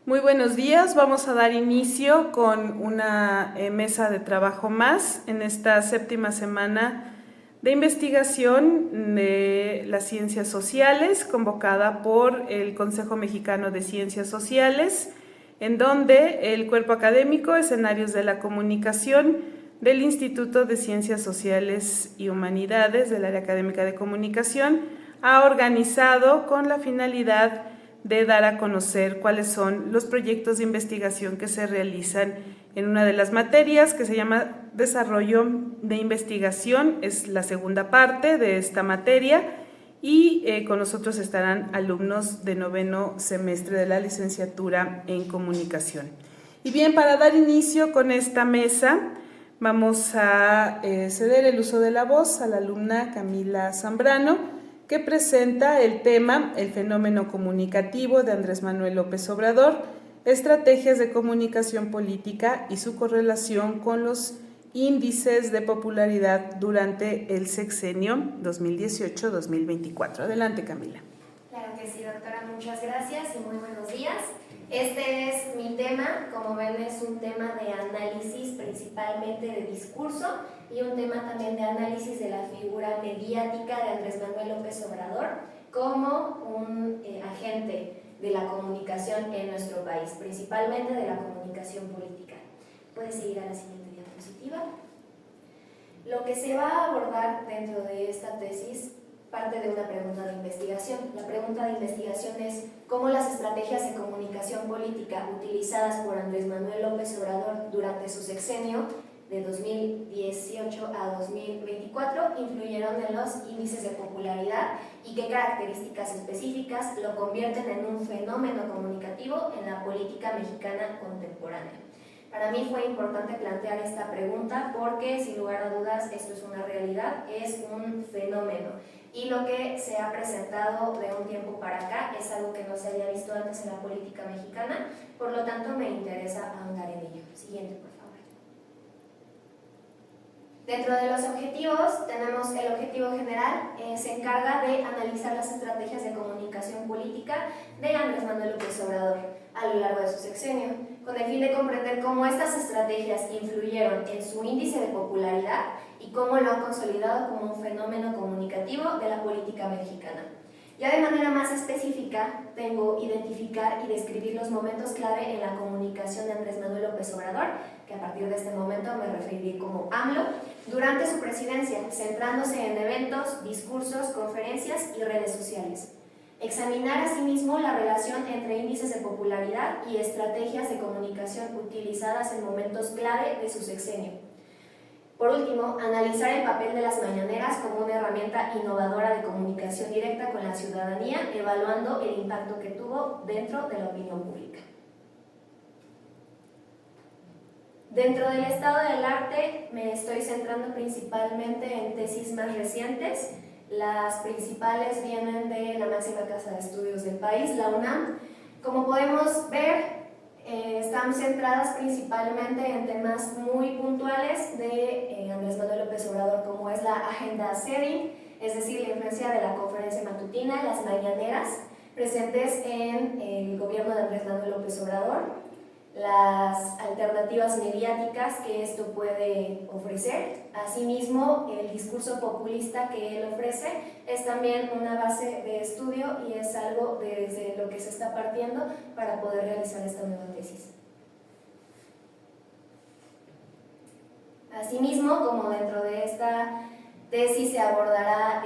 Muy buenos días, vamos a dar inicio con una mesa de trabajo más en esta séptima semana de investigación de las ciencias sociales, convocada por el Consejo Mexicano de Ciencias Sociales, en donde el cuerpo académico Escenarios de la Comunicación del Instituto de Ciencias Sociales y Humanidades del Área Académica de Comunicación ha organizado con la finalidad de dar a conocer cuáles son los proyectos de investigación que se realizan en una de las materias que se llama Desarrollo de Investigación, es la segunda parte de esta materia, y con nosotros estarán alumnos de noveno semestre de la licenciatura en Comunicación. Y bien, para dar inicio con esta mesa, vamos a ceder el uso de la voz a la alumna Camila Zambrano, que presenta el tema El fenómeno comunicativo de Andrés Manuel López Obrador, estrategias de comunicación política y su correlación con los índices de popularidad durante el sexenio 2018-2024. Adelante, Camila. Claro que sí, doctora, muchas gracias y muy buenos días. Este es mi tema, como ven es un tema de análisis principalmente de discurso y un tema también de análisis de la figura mediática de Andrés Manuel López Obrador como un agente de la comunicación en nuestro país, principalmente de la comunicación política. Puedes seguir a la siguiente diapositiva. Lo que se va a abordar dentro de esta tesis parte de una pregunta de investigación. La pregunta de investigación es cómo las estrategias de comunicación política utilizadas por Andrés Manuel López Obrador durante su sexenio de 2018 a 2024 influyeron en los índices de popularidad y qué características específicas lo convierten en un fenómeno comunicativo en la política mexicana contemporánea. Para mí fue importante plantear esta pregunta porque, sin lugar a dudas, esto es una realidad, es un fenómeno. Y lo que se ha presentado de un tiempo para acá es algo que no se había visto antes en la política mexicana, por lo tanto me interesa ahondar en ello. Siguiente, por favor. Dentro de los objetivos tenemos el objetivo general, se encarga de analizar las estrategias de comunicación política de Andrés Manuel López Obrador a lo largo de su sexenio, con el fin de comprender cómo estas estrategias influyeron en su índice de popularidad y cómo lo han consolidado como un fenómeno comunicativo de la política mexicana. Ya de manera más específica, tengo identificar y describir los momentos clave en la comunicación de Andrés Manuel López Obrador, que a partir de este momento me referiré como AMLO, durante su presidencia, centrándose en eventos, discursos, conferencias y redes sociales. Examinar asimismo la relación entre índices de popularidad y estrategias de comunicación utilizadas en momentos clave de su sexenio. Por último, analizar el papel de las mañaneras como una herramienta innovadora de comunicación directa con la ciudadanía, evaluando el impacto que tuvo dentro de la opinión pública. Dentro del estado del arte me estoy centrando principalmente en tesis más recientes. Las principales vienen de la máxima casa de estudios del país, la UNAM. Como podemos ver, están centradas principalmente en temas muy puntuales de Andrés Manuel López Obrador, como es la agenda setting, es decir, la influencia de la conferencia matutina, las mañaneras, presentes en el gobierno de Andrés Manuel López Obrador, las alternativas mediáticas que esto puede ofrecer. Asimismo, el discurso populista que él ofrece es también una base de estudio y es algo desde lo que se está partiendo para poder realizar esta nueva tesis. Asimismo, como dentro de esta tesis se abordará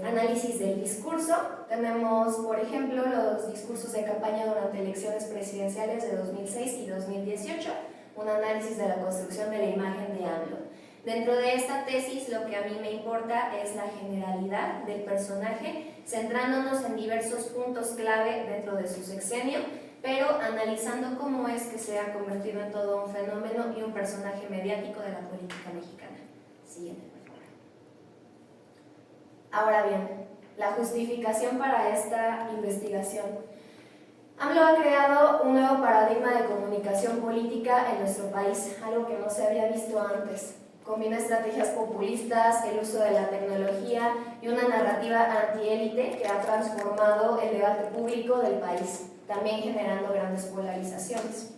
análisis del discurso, tenemos, por ejemplo, los discursos de campaña durante elecciones presidenciales de 2006 y 2018, un análisis de la construcción de la imagen de AMLO. Dentro de esta tesis, lo que a mí me importa es la generalidad del personaje, centrándonos en diversos puntos clave dentro de su sexenio, pero analizando cómo es que se ha convertido en todo un fenómeno y un personaje mediático de la política mexicana. Siguiente, por favor. Ahora bien, la justificación para esta investigación. AMLO ha creado un nuevo paradigma de comunicación política en nuestro país, algo que no se había visto antes. Combina estrategias populistas, el uso de la tecnología y una narrativa antiélite que ha transformado el debate público del país. también generando grandes polarizaciones.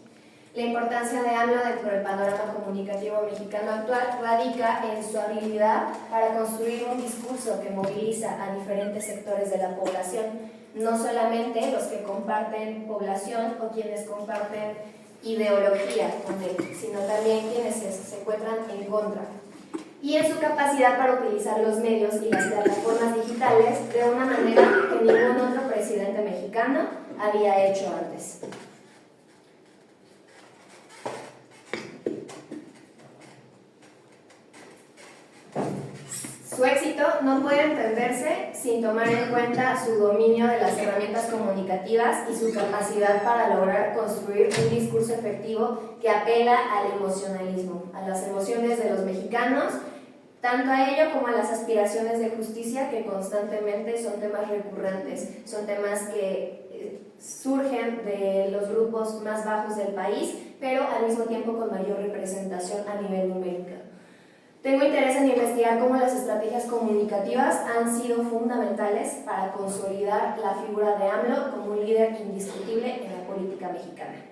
La importancia de AMLO dentro del panorama comunicativo mexicano actual radica en su habilidad para construir un discurso que moviliza a diferentes sectores de la población, no solamente los que comparten población o quienes comparten ideología con él, sino también quienes se encuentran en contra. Y en su capacidad para utilizar los medios y las plataformas digitales de una manera que ningún otro presidente mexicano había hecho antes. Su éxito no puede entenderse sin tomar en cuenta su dominio de las herramientas comunicativas y su capacidad para lograr construir un discurso efectivo que apela al emocionalismo, a las emociones de los mexicanos, tanto a ello como a las aspiraciones de justicia que constantemente son temas recurrentes, son temas que surgen de los grupos más bajos del país, pero al mismo tiempo con mayor representación a nivel numérico. Tengo interés en investigar cómo las estrategias comunicativas han sido fundamentales para consolidar la figura de AMLO como un líder indiscutible en la política mexicana.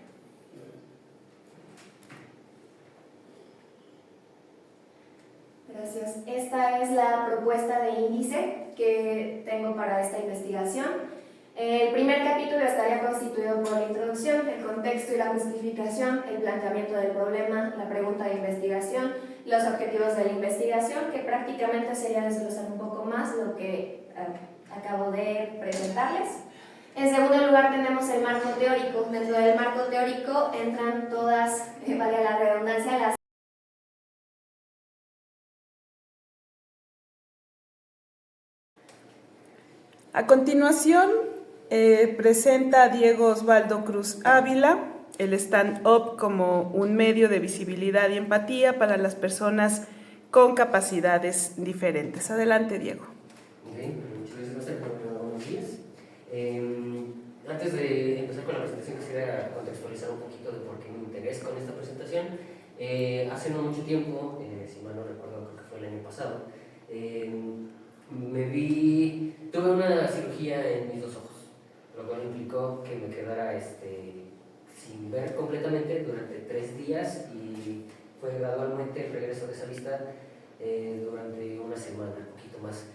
Gracias. Esta es la propuesta de índice que tengo para esta investigación. El primer capítulo estaría constituido por la introducción, el contexto y la justificación, el planteamiento del problema, la pregunta de investigación, los objetivos de la investigación, que prácticamente sería desglosar un poco más lo que acabo de presentarles. En segundo lugar tenemos el marco teórico. Dentro del marco teórico entran todas, vale la redundancia, las A continuación, presenta a Diego Osvaldo Cruz Ávila el stand-up como un medio de visibilidad y empatía para las personas con capacidades diferentes. Adelante, Diego. Muchas gracias, buenos días. Antes de empezar con la presentación, quisiera contextualizar un poquito de por qué mi interés con esta presentación. Hace no mucho tiempo, si mal no recuerdo, creo que fue el año pasado, tuve una cirugía en mis dos ojos, lo cual implicó que me quedara sin ver completamente durante 3 días y fue gradualmente el regreso de esa vista durante una semana, un poquito más.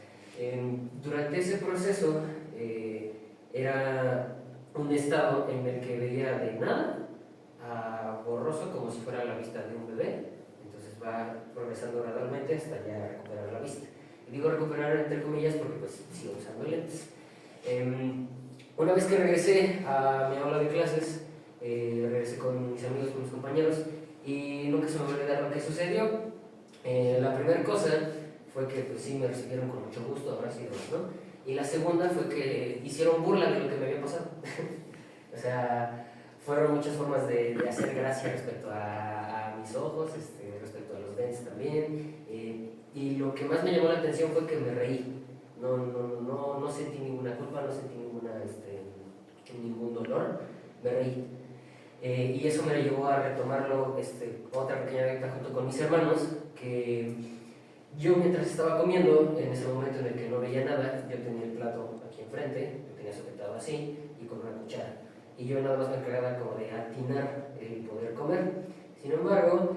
Durante ese proceso era un estado en el que veía de nada a borroso, como si fuera la vista de un bebé. Entonces va progresando gradualmente hasta ya recuperar la vista. Y digo recuperar entre comillas porque pues sigo usando lentes. Una vez que regresé a mi aula de clases, regresé con mis amigos, con mis compañeros, y nunca se me va a olvidar lo que sucedió. La primera cosa fue que pues sí me recibieron con mucho gusto, habrá sido, ¿no? Y la segunda fue que hicieron burla de lo que me había pasado. O sea, fueron muchas formas de hacer gracia respecto a mis ojos, respecto a los lentes también. Y lo que más me llamó la atención fue que me reí. No sentí ninguna culpa, no sentí ningún dolor, me reí. Y eso me llevó a retomarlo, otra pequeña anécdota junto con mis hermanos, que yo mientras estaba comiendo, en ese momento en el que no veía nada, yo tenía el plato aquí enfrente, lo tenía sujetado así y con una cuchara. Y yo nada más me encargaba como de atinar el poder comer. Sin embargo,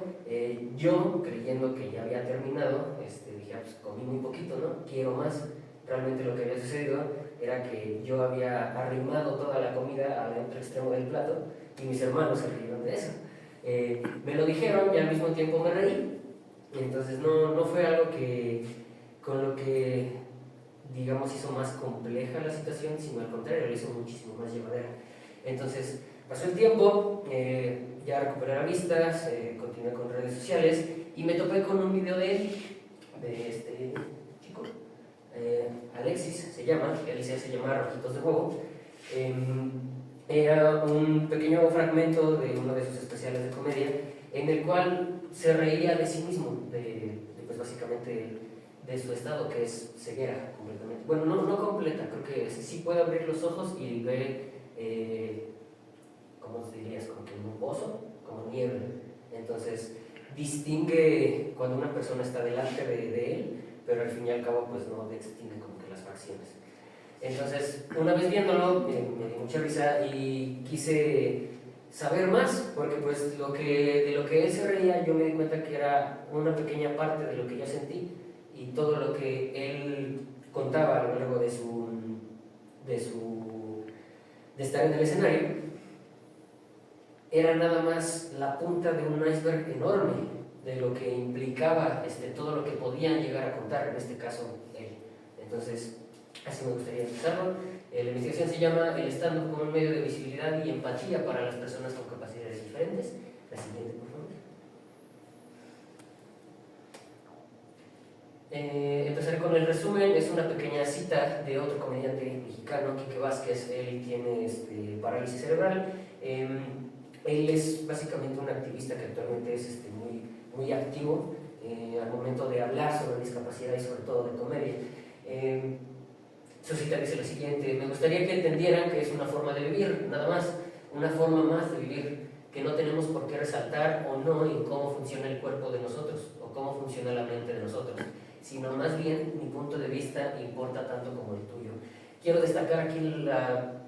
yo creyendo que ya había terminado, dije, pues comí muy poquito, ¿no? Quiero más. Realmente lo que había sucedido era que yo había arrimado toda la comida al otro extremo del plato y mis hermanos se rieron de eso. Me lo dijeron y al mismo tiempo me reí. Y entonces no fue algo con lo que, digamos, hizo más compleja la situación, sino al contrario, lo hizo muchísimo más llevadera. Entonces, pasó el tiempo, ya recuperé la vista, continué con redes sociales y me topé con un video de él, de este chico, Alexis se llama, él se llama Rojitos de Huevo. Era un pequeño fragmento de uno de sus especiales de comedia en el cual se reía de sí mismo, pues básicamente de su estado, que es ceguera completamente. Bueno, no completa, creo que sí puede abrir los ojos y ve, ¿cómo te dirías? Como que en un pozo, como niebla. Entonces distingue cuando una persona está delante de él, pero al fin y al cabo pues no distingue como que las facciones. Entonces, una vez viéndolo, me dio mucha risa y quise saber más, porque pues de lo que él se reía, yo me di cuenta que era una pequeña parte de lo que yo sentí, y todo lo que él contaba a lo largo de estar en el escenario era nada más la punta de un iceberg enorme de lo que implicaba todo lo que podían llegar a contar, en este caso él. Entonces, así me gustaría empezarlo. La investigación se llama El stand-up como un medio de visibilidad y empatía para las personas con capacidades diferentes. La siguiente, por favor. Empezaré con el resumen. Es una pequeña cita de otro comediante mexicano, Quique Vázquez. Él tiene parálisis cerebral. Él es básicamente un activista que actualmente es muy activo al momento de hablar sobre discapacidad y sobre todo de comedia. Su cita dice lo siguiente: me gustaría que entendieran que es una forma de vivir, nada más, una forma más de vivir, que no tenemos por qué resaltar o no en cómo funciona el cuerpo de nosotros o cómo funciona la mente de nosotros, sino más bien mi punto de vista importa tanto como el tuyo. Quiero destacar aquí la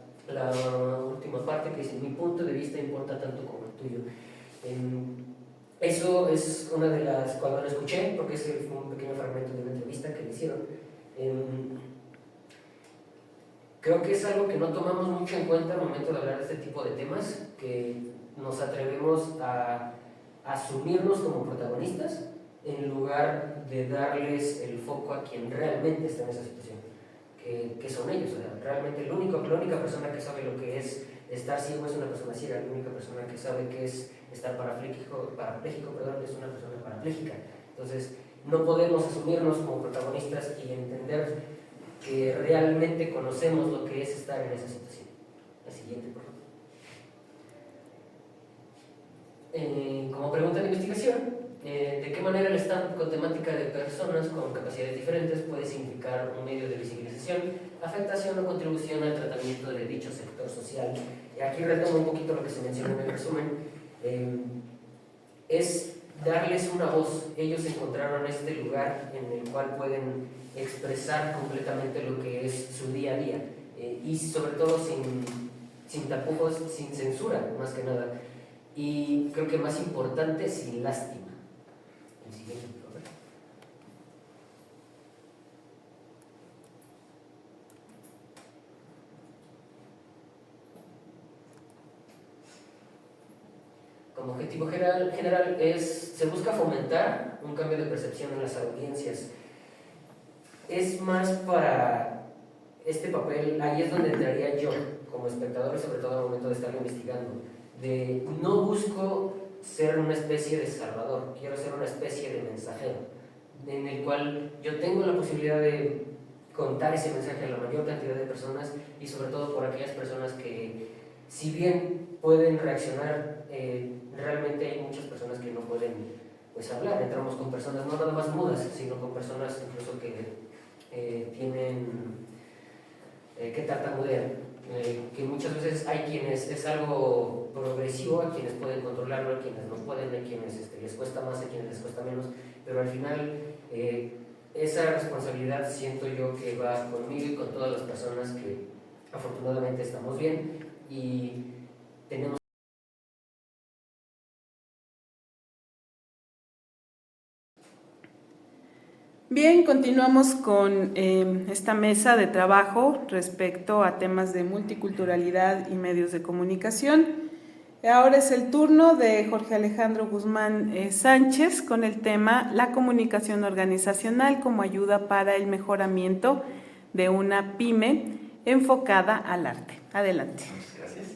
última parte que dice: mi punto de vista importa tanto como el tuyo. Eso es una de las, cuando lo escuché, porque ese fue un pequeño fragmento de una entrevista que le hicieron, creo que es algo que no tomamos mucho en cuenta al momento de hablar de este tipo de temas, que nos atrevemos a asumirnos como protagonistas en lugar de darles el foco a quien realmente está en esa situación, que son ellos. O sea, realmente la única persona que sabe lo que es estar ciego es una persona ciega, la única persona que sabe que es estar parapléjico, es una persona parapléjica. Entonces, no podemos asumirnos como protagonistas y entender que realmente conocemos lo que es estar en esa situación. La siguiente, por favor. Como pregunta de investigación, ¿de qué manera el stand con temática de personas con capacidades diferentes puede significar un medio de visibilización, afectación o contribución al tratamiento de dicho sector social? Y aquí retomo un poquito lo que se mencionó en el resumen. Es darles una voz. Ellos encontraron este lugar en el cual pueden expresar completamente lo que es su día a día, y sobre todo sin tapujos, sin censura, más que nada, y creo que más importante, sin lástima. El siguiente, por favor. Como objetivo general se busca fomentar un cambio de percepción en las audiencias. Es más para este papel, ahí es donde entraría yo como espectador, y sobre todo al momento de estar investigando, de no busco ser una especie de salvador, quiero ser una especie de mensajero, en el cual yo tengo la posibilidad de contar ese mensaje a la mayor cantidad de personas, y sobre todo por aquellas personas que, si bien pueden reaccionar, realmente hay muchas personas que no pueden hablar. Entramos con personas no nada más mudas, sino con personas incluso que tienen que tartamudean, que muchas veces hay quienes es algo progresivo, a quienes pueden controlarlo, a quienes no pueden, a quienes les cuesta más, a quienes les cuesta menos, pero al final esa responsabilidad siento yo que va conmigo y con todas las personas que afortunadamente estamos bien y tenemos. Bien, continuamos con esta mesa de trabajo respecto a temas de multiculturalidad y medios de comunicación. Ahora es el turno de Jorge Alejandro Guzmán Sánchez con el tema La comunicación organizacional como ayuda para el mejoramiento de una pyme enfocada al arte. Adelante. Muchas gracias.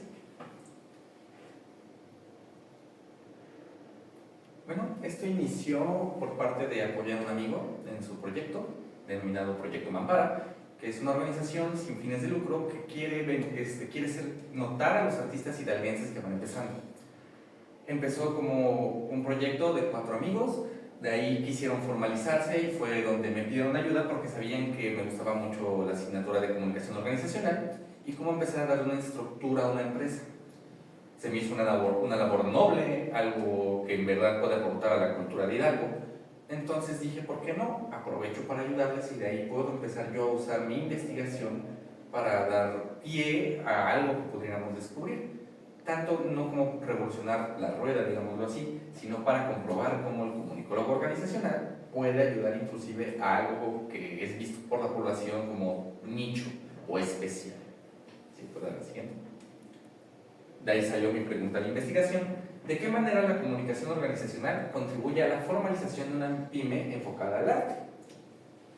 Bueno, esto inició por parte de apoyar a un amigo en su proyecto, denominado Proyecto Mampara, que es una organización sin fines de lucro que quiere hacer notar a los artistas hidalguenses que van empezando. Empezó como un proyecto de 4 amigos, de ahí quisieron formalizarse y fue donde me pidieron ayuda porque sabían que me gustaba mucho la asignatura de comunicación organizacional y cómo empezar a darle una estructura a una empresa. Se me hizo una labor noble, algo que en verdad puede aportar a la cultura de Hidalgo. Entonces dije, ¿por qué no? Aprovecho para ayudarles y de ahí puedo empezar yo a usar mi investigación para dar pie a algo que pudiéramos descubrir. Tanto no como revolucionar la rueda, digámoslo así, sino para comprobar cómo el comunicólogo organizacional puede ayudar inclusive a algo que es visto por la población como nicho o especial. ¿Sí? ¿Puedo dar la siguiente? De ahí salió mi pregunta de investigación: ¿de qué manera la comunicación organizacional contribuye a la formalización de una pyme enfocada al arte?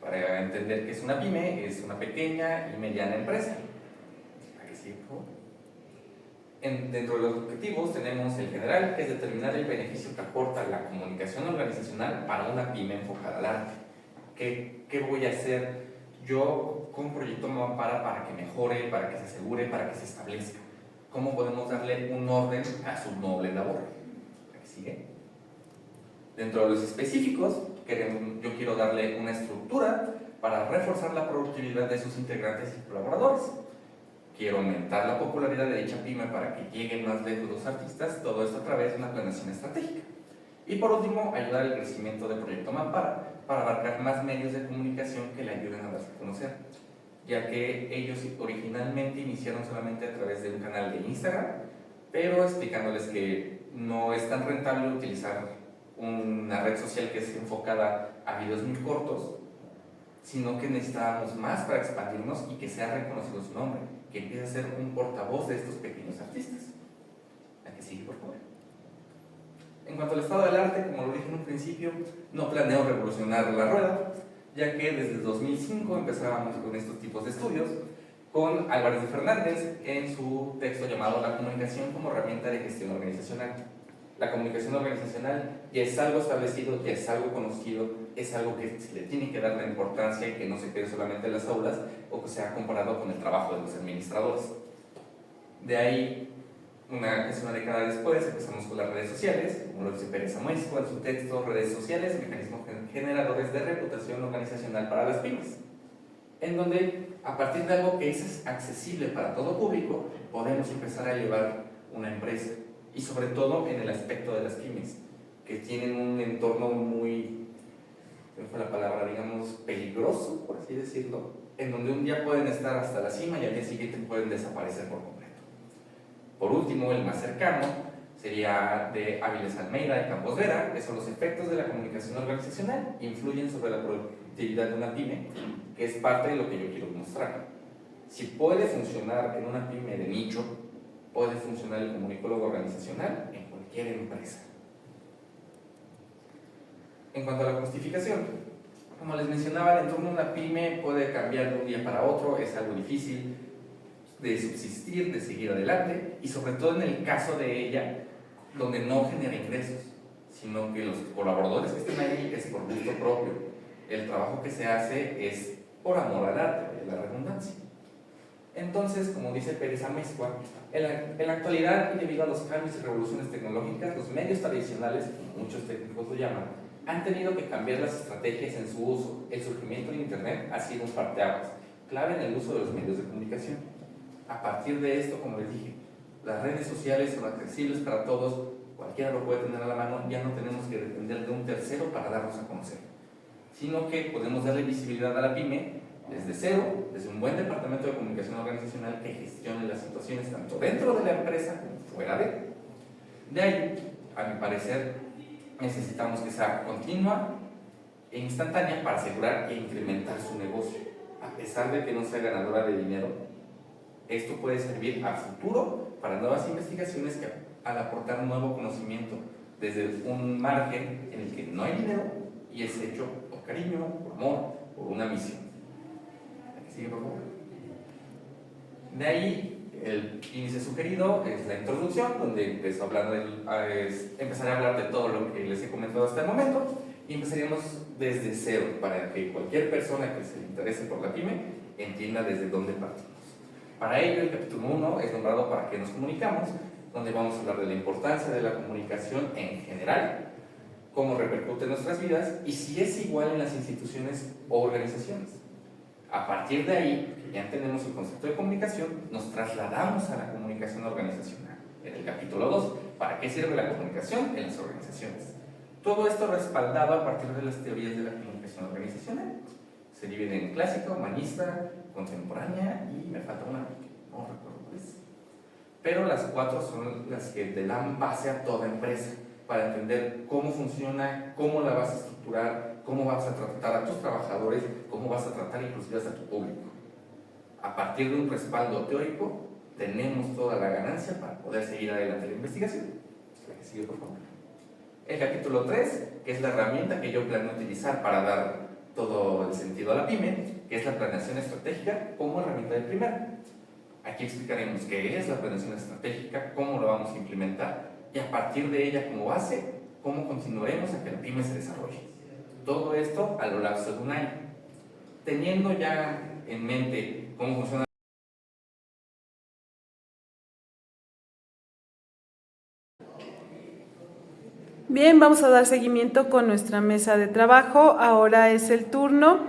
Para entender qué es una pyme, es una pequeña y mediana empresa. ¿A qué sigue, por favor? Dentro de los objetivos tenemos el general, que es determinar el beneficio que aporta la comunicación organizacional para una pyme enfocada al arte. ¿Qué voy a hacer yo con Proyecto Mampara para que mejore, para que se asegure, para que se establezca? ¿Cómo podemos darle un orden a su noble labor? ¿A qué sigue? Dentro de los específicos, yo quiero darle una estructura para reforzar la productividad de sus integrantes y colaboradores. Quiero aumentar la popularidad de dicha pyme para que lleguen más lejos los artistas, todo esto a través de una planeación estratégica. Y por último, ayudar al crecimiento del Proyecto Mampara para abarcar más medios de comunicación que le ayuden a darse a conocer, ya que ellos originalmente iniciaron solamente a través de un canal de Instagram, pero explicándoles que no es tan rentable utilizar una red social que es enfocada a videos muy cortos, sino que necesitábamos más para expandirnos y que sea reconocido su nombre, que empiece a ser un portavoz de estos pequeños artistas. ¿A que sigue, por favor? En cuanto al estado del arte, como lo dije en un principio, no planeo revolucionar la rueda, ya que desde el 2005 empezábamos con estos tipos de estudios, con Álvarez de Fernández en su texto llamado La comunicación como herramienta de gestión organizacional. La comunicación organizacional ya es algo establecido, ya es algo conocido, es algo que se le tiene que dar la importancia y que no se quede solamente en las aulas o que sea comparado con el trabajo de los administradores. De ahí, casi una década después, empezamos con las redes sociales, como lo dice Pérez Amuesco en su texto Redes sociales, mecanismos generadores de reputación organizacional para las pymes, en donde a partir de algo que es accesible para todo público, podemos empezar a llevar una empresa. Y sobre todo en el aspecto de las pymes, que tienen un entorno muy, ¿cuál fue la palabra? Digamos, peligroso, por así decirlo, en donde un día pueden estar hasta la cima y al día siguiente pueden desaparecer por completo. Por último, el más cercano sería de Áviles Almeida y Campos Vera, que son los efectos de la comunicación organizacional, influyen sobre la productividad de una pyme, que es parte de lo que yo quiero mostrar. Si puede funcionar en una pyme de nicho, puede funcionar el comunicólogo organizacional en cualquier empresa. En cuanto a la justificación, como les mencionaba, el entorno de una pyme puede cambiar de un día para otro, es algo difícil de subsistir, de seguir adelante, y sobre todo en el caso de ella, donde no genera ingresos, sino que los colaboradores que estén ahí es por gusto propio. El trabajo que se hace es por amor al arte, la redundancia. Entonces, como dice Pérez Amuesco, en la actualidad, y debido a los cambios y revoluciones tecnológicas, los medios tradicionales, como muchos técnicos lo llaman, han tenido que cambiar las estrategias en su uso. El surgimiento de Internet ha sido un parteaguas, clave en el uso de los medios de comunicación. A partir de esto, como les dije, las redes sociales son accesibles para todos, cualquiera lo puede tener a la mano, ya no tenemos que depender de un tercero para darnos a conocer, sino que podemos darle visibilidad a la pyme desde cero, desde un buen departamento de comunicación organizacional que gestione las situaciones tanto dentro de la empresa como fuera de. De ahí, a mi parecer, necesitamos que sea continua e instantánea para asegurar e incrementar su negocio. A pesar de que no sea ganadora de dinero, esto puede servir a futuro para nuevas investigaciones que al aportar un nuevo conocimiento desde un margen en el que no hay dinero y es hecho por cariño, por amor, por una misión. Sigue, por favor. De ahí, el índice sugerido es la introducción, donde empezaré a hablar de todo lo que les he comentado hasta el momento y empezaríamos desde cero para que cualquier persona que se le interese por la pyme entienda desde dónde partimos. Para ello, el capítulo 1 es nombrado ¿Para qué nos comunicamos?, donde vamos a hablar de la importancia de la comunicación en general, cómo repercute en nuestras vidas y si es igual en las instituciones o organizaciones. A partir de ahí, que ya tenemos el concepto de comunicación, nos trasladamos a la comunicación organizacional. En el capítulo 2, ¿para qué sirve la comunicación en las organizaciones? Todo esto respaldado a partir de las teorías de la comunicación organizacional. Se divide en clásica, humanista, contemporánea y me falta una, no recuerdo cuál es. Pero las 4 son las que te dan base a toda empresa para entender cómo funciona, cómo la vas a estructurar, cómo vas a tratar a tus trabajadores, cómo vas a tratar inclusive hasta tu público. A partir de un respaldo teórico, tenemos toda la ganancia para poder seguir adelante la investigación. La que sigue, por favor. El capítulo 3, que es la herramienta que yo planeo utilizar para dar todo el sentido a la PYME, que es la planeación estratégica como herramienta de primera. Aquí explicaremos qué es la planeación estratégica, cómo lo vamos a implementar y a partir de ella como base, cómo continuaremos a que la PYME se desarrolle. Todo esto a lo largo de un año. Teniendo ya en mente cómo funciona. Bien, vamos a dar seguimiento con nuestra mesa de trabajo. Ahora es el turno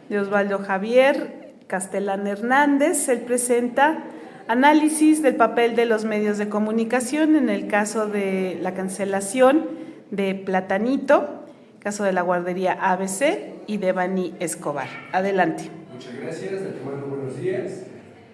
de Osvaldo Javier Castellán Hernández. Él presenta análisis del papel de los medios de comunicación en el caso de la cancelación de Platanito, caso de la guardería ABC y de Bani Escobar. Adelante. Muchas gracias, de antemano buenos días.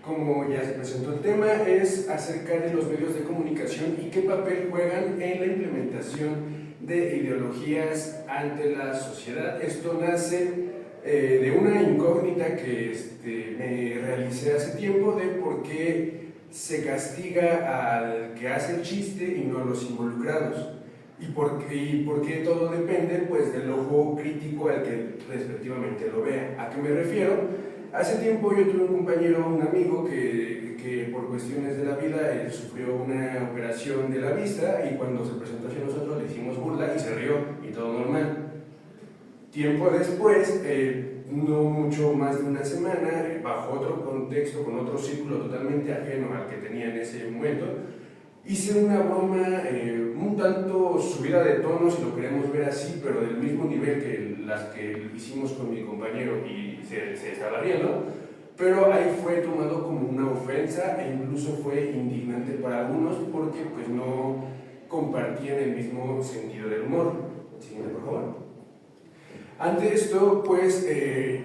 Como ya se presentó el tema, es acerca de los medios de comunicación y qué papel juegan en la implementación de ideologías ante la sociedad. Esto nace de una incógnita que me realicé hace tiempo de por qué se castiga al que hace el chiste y no a los involucrados. Y por qué todo depende pues, del ojo crítico al que respectivamente lo vea. ¿A qué me refiero? Hace tiempo yo tuve un compañero, un amigo, que por cuestiones de la vida sufrió una operación de la vista y cuando se presentó hacia nosotros le hicimos burla y se rió y todo normal. Tiempo después, no mucho más de una semana, bajo otro contexto, con otro círculo totalmente ajeno al que tenía en ese momento, hice una broma un tanto subida de tono, si lo queremos ver así, pero del mismo nivel que las que hicimos con mi compañero y se estaba riendo, pero ahí fue tomado como una ofensa e incluso fue indignante para algunos porque pues no compartían el mismo sentido del humor. Siguiente, por favor. Ante esto, pues,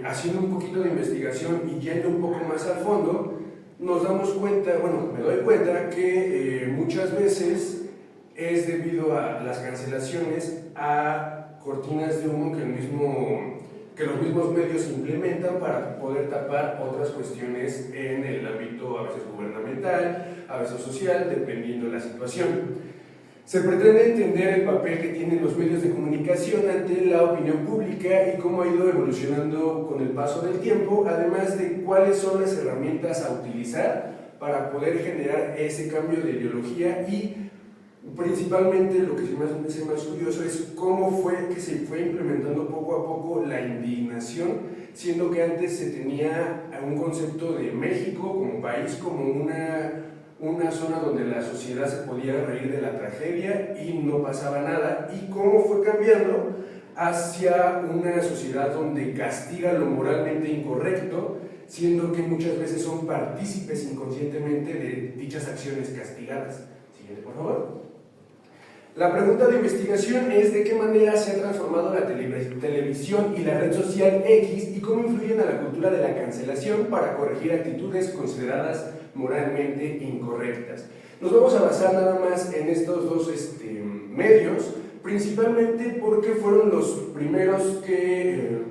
haciendo un poquito de investigación y yendo un poco más al fondo, nos damos cuenta, bueno, me doy cuenta que muchas veces es debido a las cancelaciones a cortinas de humo que los mismos medios implementan para poder tapar otras cuestiones en el ámbito a veces gubernamental, a veces social, dependiendo de la situación. Se pretende entender el papel que tienen los medios de comunicación ante la opinión pública y cómo ha ido evolucionando con el paso del tiempo, además de cuáles son las herramientas a utilizar para poder generar ese cambio de ideología y principalmente lo que se me hace más curioso es cómo fue que se fue implementando poco a poco la indignación, siendo que antes se tenía un concepto de México como país, como una zona donde la sociedad se podía reír de la tragedia y no pasaba nada, y cómo fue cambiando hacia una sociedad donde castiga lo moralmente incorrecto, siendo que muchas veces son partícipes inconscientemente de dichas acciones castigadas. Siguiente, por favor. La pregunta de investigación es de qué manera se ha transformado la televisión y la red social X y cómo influyen a la cultura de la cancelación para corregir actitudes consideradas moralmente incorrectas. Nos vamos a basar nada más en estos dos medios, principalmente porque fueron los primeros que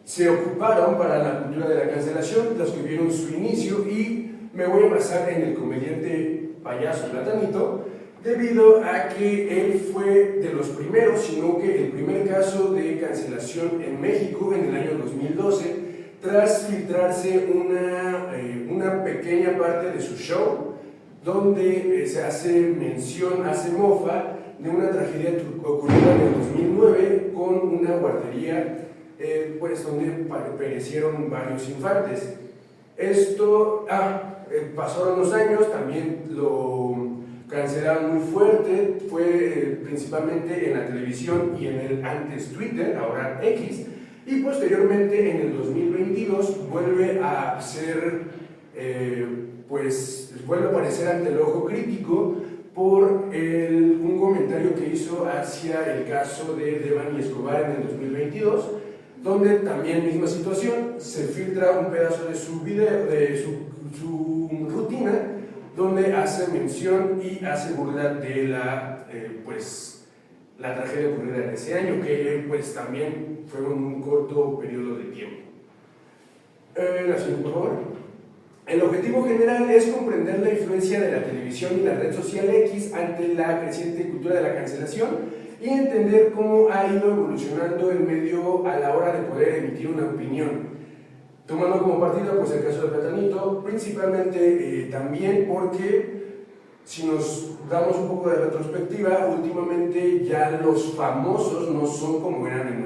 se ocuparon para la cultura de la cancelación, los que vieron su inicio, y me voy a basar en el comediante payaso Platanito, debido a que él fue de los primeros, sino que el primer caso de cancelación en México en el año 2012, tras filtrarse una pequeña parte de su show, donde se hace mención, hace mofa de una tragedia ocurrida en el 2009 con una guardería pues donde perecieron varios infantes. Esto, pasaron los años, también lo cancelaron muy fuerte, fue principalmente en la televisión y en el antes Twitter, ahora X, y posteriormente en el 2022 vuelve a ser, pues vuelve a aparecer ante el ojo crítico por un comentario que hizo hacia el caso de Bani Escobar en el 2022, donde también misma situación, se filtra un pedazo de su video, de su rutina, donde hace mención y hace burla de la tragedia ocurrida en ese año, que pues también fue un corto periodo de tiempo. La siguiente, por favor. El objetivo general es comprender la influencia de la televisión y la red social X ante la creciente cultura de la cancelación y entender cómo ha ido evolucionando el medio a la hora de poder emitir una opinión. Tomando como partido pues el caso de Platanito, principalmente también porque si nos damos un poco de retrospectiva, últimamente ya los famosos no son como eran en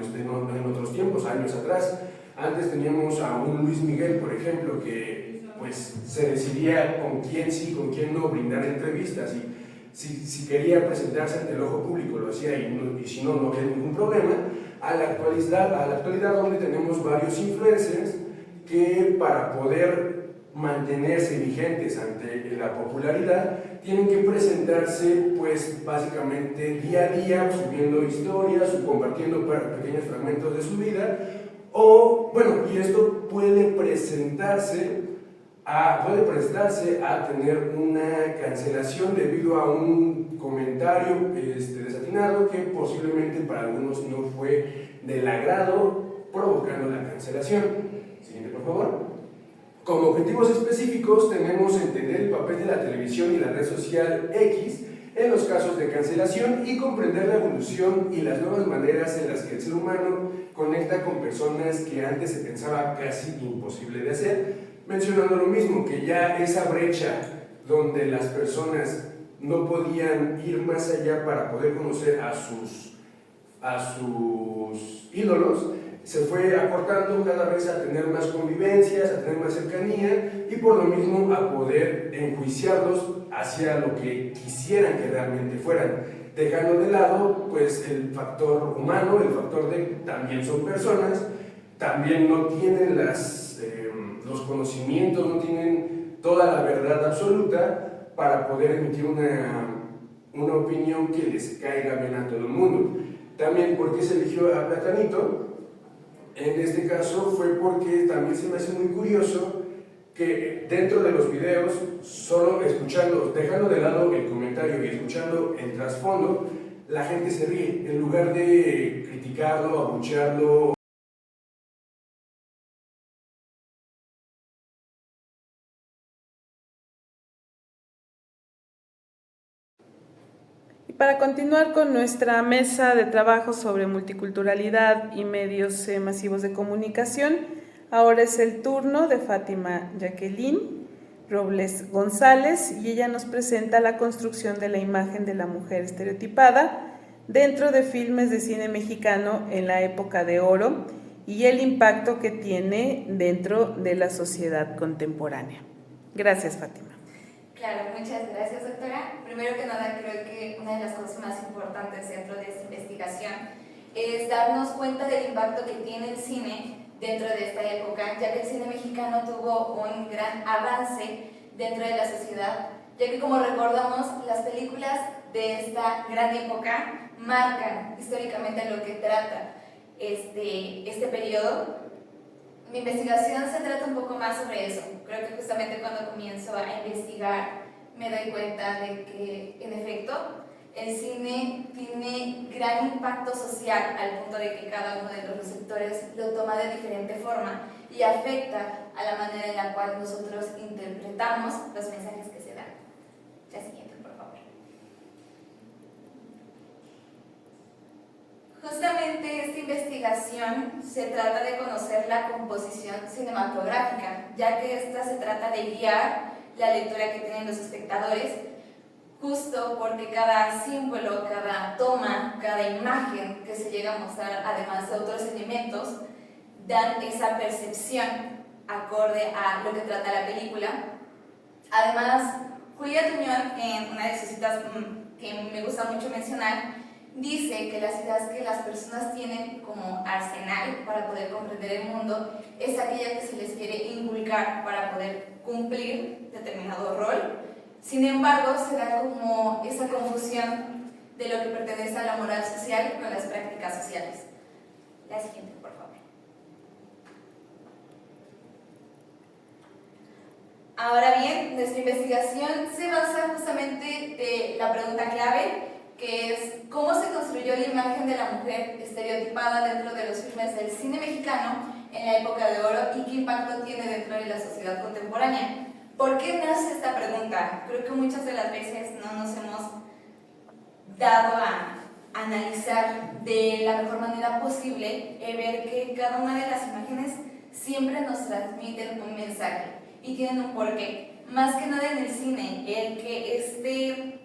otros tiempos, años atrás. Antes teníamos a un Luis Miguel, por ejemplo, que pues se decidía con quién sí, con quién no brindar entrevistas, y si quería presentarse ante el ojo público lo hacía, y si no, no había ningún problema. A la actualidad donde tenemos varios influencers que para poder mantenerse vigentes ante la popularidad tienen que presentarse pues básicamente día a día, subiendo historias o compartiendo pequeños fragmentos de su vida, y esto puede prestarse a tener una cancelación debido a un comentario desatinado que posiblemente para algunos no fue del agrado, provocando la cancelación. Siguiente, por favor. Como objetivos específicos tenemos entender el papel de la televisión y la red social X en los casos de cancelación y comprender la evolución y las nuevas maneras en las que el ser humano conecta con personas que antes se pensaba casi imposible de hacer, mencionando lo mismo, que ya esa brecha donde las personas no podían ir más allá para poder conocer a sus ídolos, se fue acortando cada vez a tener más convivencias, a tener más cercanía y por lo mismo a poder enjuiciarlos hacia lo que quisieran que realmente fueran, dejando de lado pues el factor humano, el factor de también son personas, también no tienen los conocimientos, no tienen toda la verdad absoluta para poder emitir una opinión que les caiga bien a todo el mundo. También, ¿por qué se eligió a Platanito? En este caso fue porque también se me hace muy curioso que dentro de los videos, solo escuchando, dejando de lado el comentario y escuchando el trasfondo, la gente se ríe, en lugar de criticarlo, abuchearlo. Para continuar con nuestra mesa de trabajo sobre multiculturalidad y medios masivos de comunicación, ahora es el turno de Fátima Jacqueline Robles González y ella nos presenta la construcción de la imagen de la mujer estereotipada dentro de filmes de cine mexicano en la época de oro y el impacto que tiene dentro de la sociedad contemporánea. Gracias, Fátima. Claro, muchas gracias, doctora. Primero que nada, creo que una de las cosas más importantes dentro de esta investigación es darnos cuenta del impacto que tiene el cine dentro de esta época, ya que el cine mexicano tuvo un gran avance dentro de la sociedad, ya que como recordamos, las películas de esta gran época marcan históricamente lo que trata este periodo. Mi investigación se trata un poco más sobre eso. Creo que justamente cuando comienzo a investigar me doy cuenta de que, en efecto, el cine tiene gran impacto social al punto de que cada uno de los receptores lo toma de diferente forma y afecta a la manera en la cual nosotros interpretamos los mensajes que se dan. La siguiente, por favor. Justamente esta investigación se trata de conocer la composición cinematográfica, ya que esta se trata de guiar la lectura que tienen los espectadores, justo porque cada símbolo, cada toma, cada imagen que se llega a mostrar, además de otros elementos, dan esa percepción acorde a lo que trata la película. Además, Julia Tuñón, en una de sus citas que me gusta mucho mencionar, dice que las ideas que las personas tienen como arsenal para poder comprender el mundo es aquella que se les quiere inculcar para poder cumplir determinado rol. Sin embargo, se da como esa confusión de lo que pertenece a la moral social con las prácticas sociales. La siguiente, por favor. Ahora bien, nuestra investigación se basa justamente de la pregunta clave, que es cómo se construyó la imagen de la mujer estereotipada dentro de los filmes del cine mexicano en la época de oro y qué impacto tiene dentro de la sociedad contemporánea. ¿Por qué nace esta pregunta? Creo que muchas de las veces no nos hemos dado a analizar de la mejor manera posible y ver que cada una de las imágenes siempre nos transmiten un mensaje y tienen un porqué. Más que nada en el cine, el que este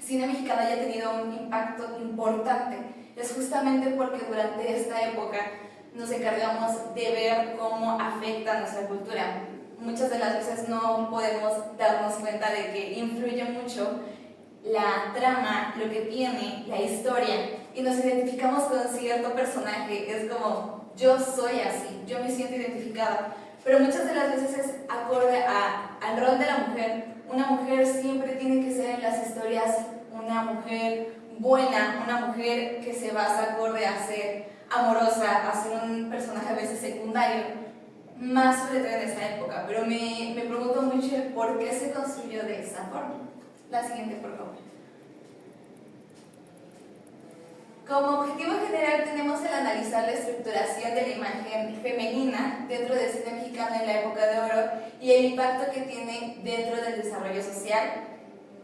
cine mexicano haya tenido un impacto importante es justamente porque durante esta época nos encargamos de ver cómo afecta nuestra cultura. Muchas de las veces no podemos darnos cuenta de que influye mucho la trama, lo que tiene, la historia, y nos identificamos con cierto personaje. Es como, yo soy así, yo me siento identificada, pero muchas de las veces es acorde al rol de la mujer. Una mujer siempre tiene que ser en las historias una mujer buena, una mujer que se basa acorde a ser amorosa, a ser un personaje a veces secundario, más sobre todo en esa época. Pero me pregunto mucho el por qué se construyó de esa forma. La siguiente, por favor. Como objetivo general tenemos el analizar la estructuración de la imagen femenina dentro del cine mexicano en la época de oro y el impacto que tiene dentro del desarrollo social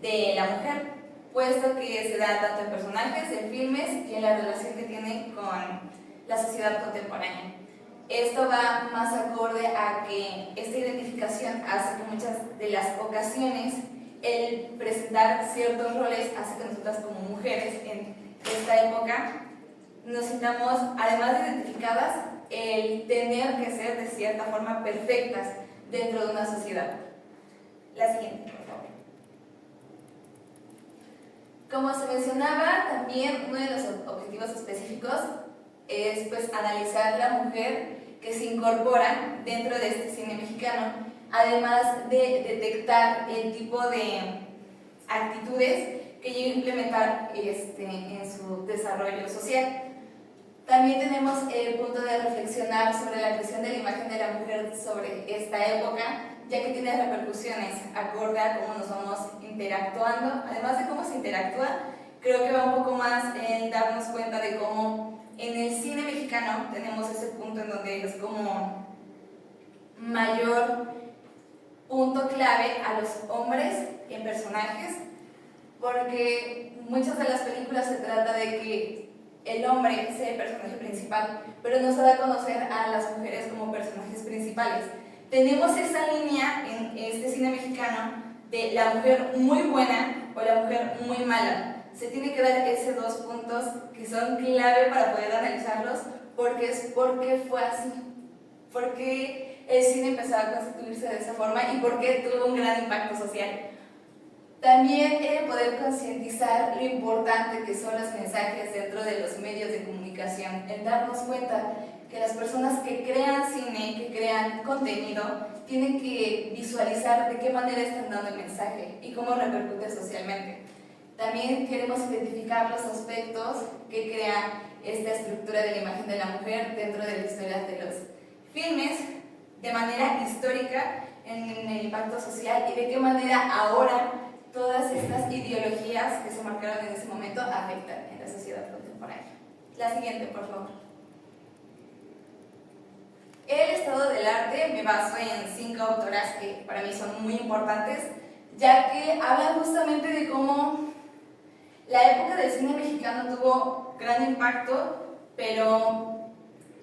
de la mujer, puesto que se da tanto en personajes, en filmes y en la relación que tiene con la sociedad contemporánea. Esto va más acorde a que esta identificación hace que muchas de las ocasiones el presentar ciertos roles hace que nosotras como mujeres en esta época nos sintamos, además de identificadas, el tener que ser de cierta forma perfectas dentro de una sociedad. La siguiente, por favor. Como se mencionaba, también uno de los objetivos específicos es pues analizar la mujer que se incorpora dentro de este cine mexicano, además de detectar el tipo de actitudes que llega a implementar en su desarrollo social. También tenemos el punto de reflexionar sobre la creación de la imagen de la mujer sobre esta época, ya que tiene repercusiones acorde a cómo nos vamos interactuando. Además de cómo se interactúa, creo que va un poco más en darnos cuenta de cómo en el cine mexicano tenemos ese punto en donde es como mayor punto clave a los hombres en personajes, porque muchas de las películas se trata de que el hombre sea el personaje principal, pero no se da a conocer a las mujeres como personajes principales. Tenemos esa línea en este cine mexicano de la mujer muy buena o la mujer muy mala. Se tiene que dar esos dos puntos que son clave para poder analizarlos, porque es porque fue así, porque el cine empezó a constituirse de esa forma y porque tuvo un gran impacto social. También poder concientizar lo importante que son los mensajes dentro de los medios de comunicación, el darnos cuenta que las personas que crean cine, que crean contenido, tienen que visualizar de qué manera están dando el mensaje y cómo repercute socialmente. También queremos identificar los aspectos que crean esta estructura de la imagen de la mujer dentro de la historia de los filmes, de manera histórica en el impacto social y de qué manera ahora todas estas ideologías que se marcaron en ese momento afectan en la sociedad contemporánea. La siguiente, por favor. El estado del arte me baso en 5 autoras que para mí son muy importantes, ya que hablan justamente de cómo la época del cine mexicano tuvo gran impacto, pero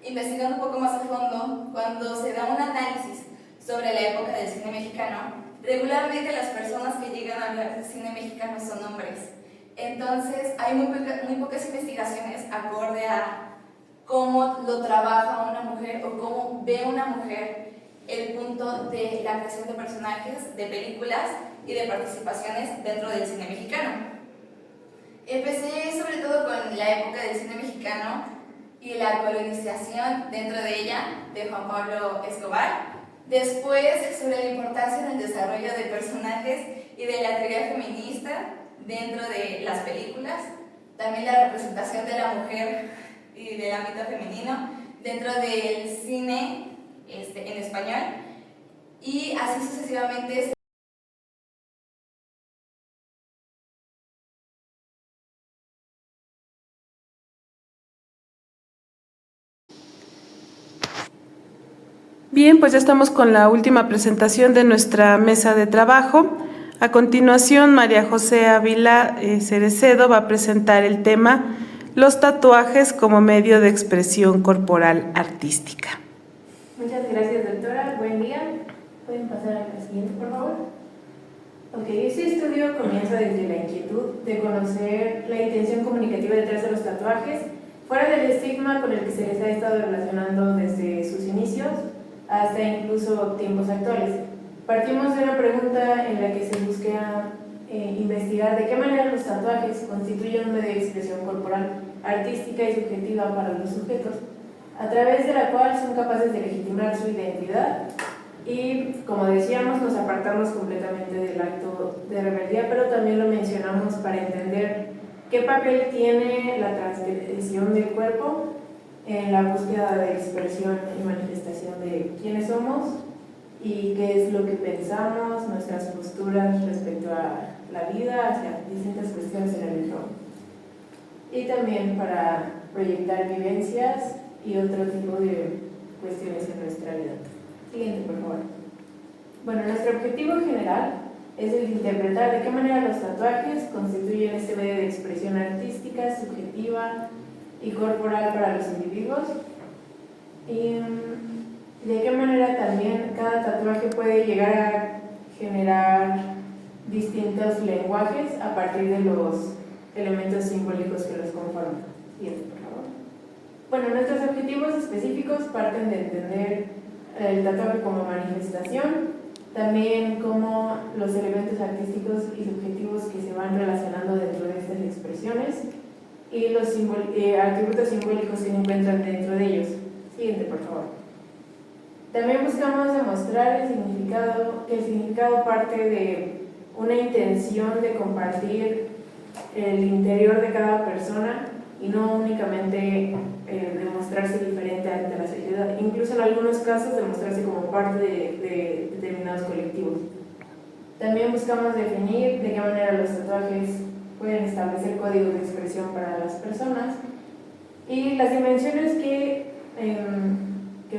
investigando un poco más a fondo, cuando se da un análisis sobre la época del cine mexicano, regularmente las personas que llegan a hablar de cine mexicano son hombres. Entonces hay muy pocas investigaciones acorde a cómo lo trabaja una mujer o cómo ve una mujer el punto de la creación de personajes, de películas y de participaciones dentro del cine mexicano. Empecé sobre todo con la época del cine mexicano y la colonización dentro de ella, de Juan Pablo Escobar. Después, sobre la importancia en el desarrollo de personajes y de la teoría feminista dentro de las películas. También la representación de la mujer y del ámbito femenino dentro del cine en español. y así sucesivamente. Bien, pues ya estamos con la última presentación de nuestra mesa de trabajo. A continuación, María José Ávila Cerecedo va a presentar el tema Los tatuajes como medio de expresión corporal artística. Muchas gracias, doctora. Buen día. ¿Pueden pasar a la siguiente, por favor? Ok, este estudio comienza desde la inquietud de conocer la intención comunicativa detrás de los tatuajes, fuera del estigma con el que se les ha estado relacionando desde sus inicios hasta incluso tiempos actuales. Partimos de una pregunta en la que se busca investigar de qué manera los tatuajes constituyen un medio de expresión corporal, artística y subjetiva para los sujetos, a través de la cual son capaces de legitimar su identidad y, como decíamos, nos apartamos completamente del acto de rebeldía, pero también lo mencionamos para entender qué papel tiene la transgresión del cuerpo en la búsqueda de expresión y manifestación de quiénes somos y qué es lo que pensamos, nuestras posturas respecto a la vida, hacia distintas cuestiones en el entorno. Y también para proyectar vivencias y otro tipo de cuestiones en nuestra vida. Siguiente, por favor. Bueno, nuestro objetivo general es el de interpretar de qué manera los tatuajes constituyen este medio de expresión artística, subjetiva y corporal para los individuos, y de qué manera también cada tatuaje puede llegar a generar distintos lenguajes a partir de los elementos simbólicos que los conforman. Siguiente, por favor. Bueno, nuestros objetivos específicos parten de entender el tatuaje como manifestación, también como los elementos artísticos y subjetivos que se van relacionando dentro de estas expresiones y los atributos simbólicos que se encuentran dentro de ellos. Siguiente, por favor. También buscamos demostrar que el significado parte de una intención de compartir el interior de cada persona y no únicamente demostrarse diferente ante la sociedad, incluso en algunos casos demostrarse como parte de determinados colectivos. También buscamos definir de qué manera los tatuajes pueden establecer códigos de expresión para las personas y las dimensiones que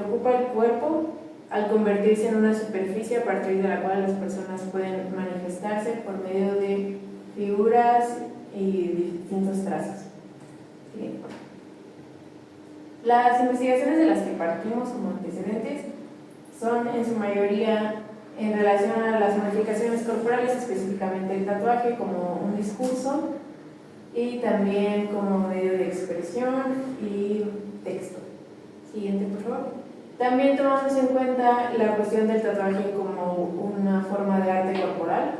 ocupa el cuerpo al convertirse en una superficie a partir de la cual las personas pueden manifestarse por medio de figuras y distintos trazos. Bien. Las investigaciones de las que partimos como antecedentes son en su mayoría en relación a las modificaciones corporales, específicamente el tatuaje como un discurso y también como medio de expresión y texto. Siguiente, por favor. También tomamos en cuenta la cuestión del tatuaje como una forma de arte corporal,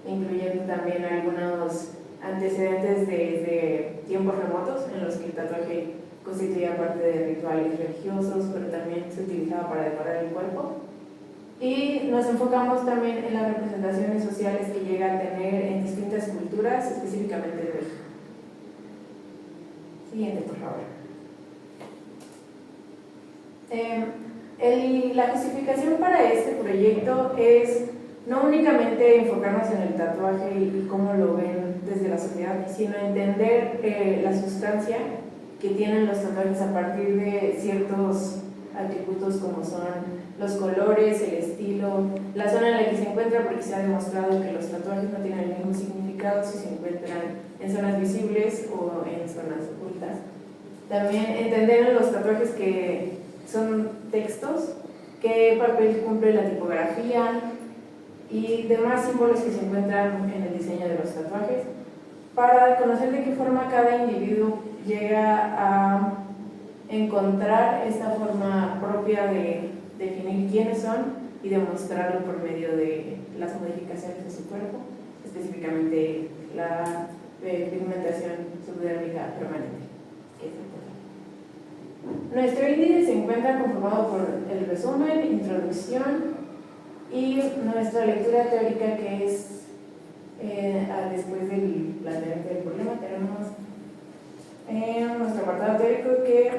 incluyendo también algunos antecedentes de tiempos remotos en los que el tatuaje constituía parte de rituales religiosos, pero también se utilizaba para decorar el cuerpo. Y nos enfocamos también en las representaciones sociales que llega a tener en distintas culturas, específicamente de México. Siguiente, por favor. La justificación para este proyecto es no únicamente enfocarnos en el tatuaje y cómo lo ven desde la sociedad, sino entender la sustancia que tienen los tatuajes a partir de ciertos atributos como son los colores, el estilo, la zona en la que se encuentra, porque se ha demostrado que los tatuajes no tienen el mismo significado si se encuentran en zonas visibles o en zonas ocultas. También entender en los tatuajes que son textos, qué papel cumple la tipografía y demás símbolos que se encuentran en el diseño de los tatuajes, para conocer de qué forma cada individuo llega a encontrar esta forma propia de definir quiénes son y demostrarlo por medio de las modificaciones de su cuerpo, específicamente la pigmentación subdérmica permanente. Nuestro índice se encuentra conformado por el resumen, introducción y nuestra lectura teórica, que es después del planteamiento del problema. Tenemos nuestro apartado teórico que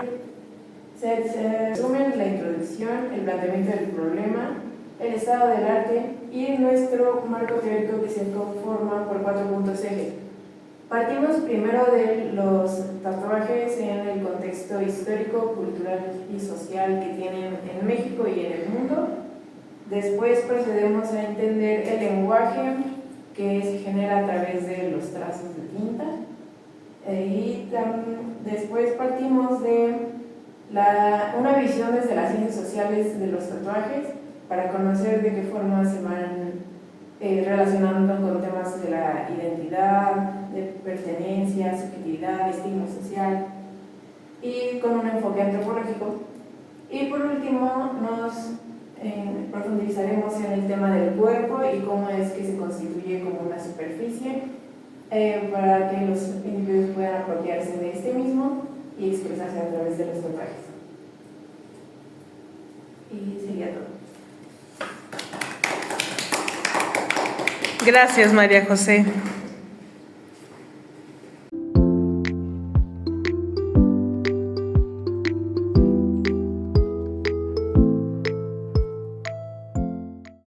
se resume la introducción, el planteamiento del problema, el estado del arte y nuestro marco teórico que se conforma por 4 puntos eje. Partimos primero de los tatuajes en el contexto histórico, cultural y social que tienen en México y en el mundo. Después procedemos a entender el lenguaje que se genera a través de los trazos de tinta. Después partimos de una visión desde las ciencias sociales de los tatuajes para conocer de qué forma se van relacionando con temas de la identidad, de pertenencia, subjetividad, estigma social y con un enfoque antropológico. Y por último nos profundizaremos en el tema del cuerpo y cómo es que se constituye como una superficie para que los individuos puedan apropiarse de este mismo y expresarse a través de los tatuajes. Y sería todo. Gracias, María José.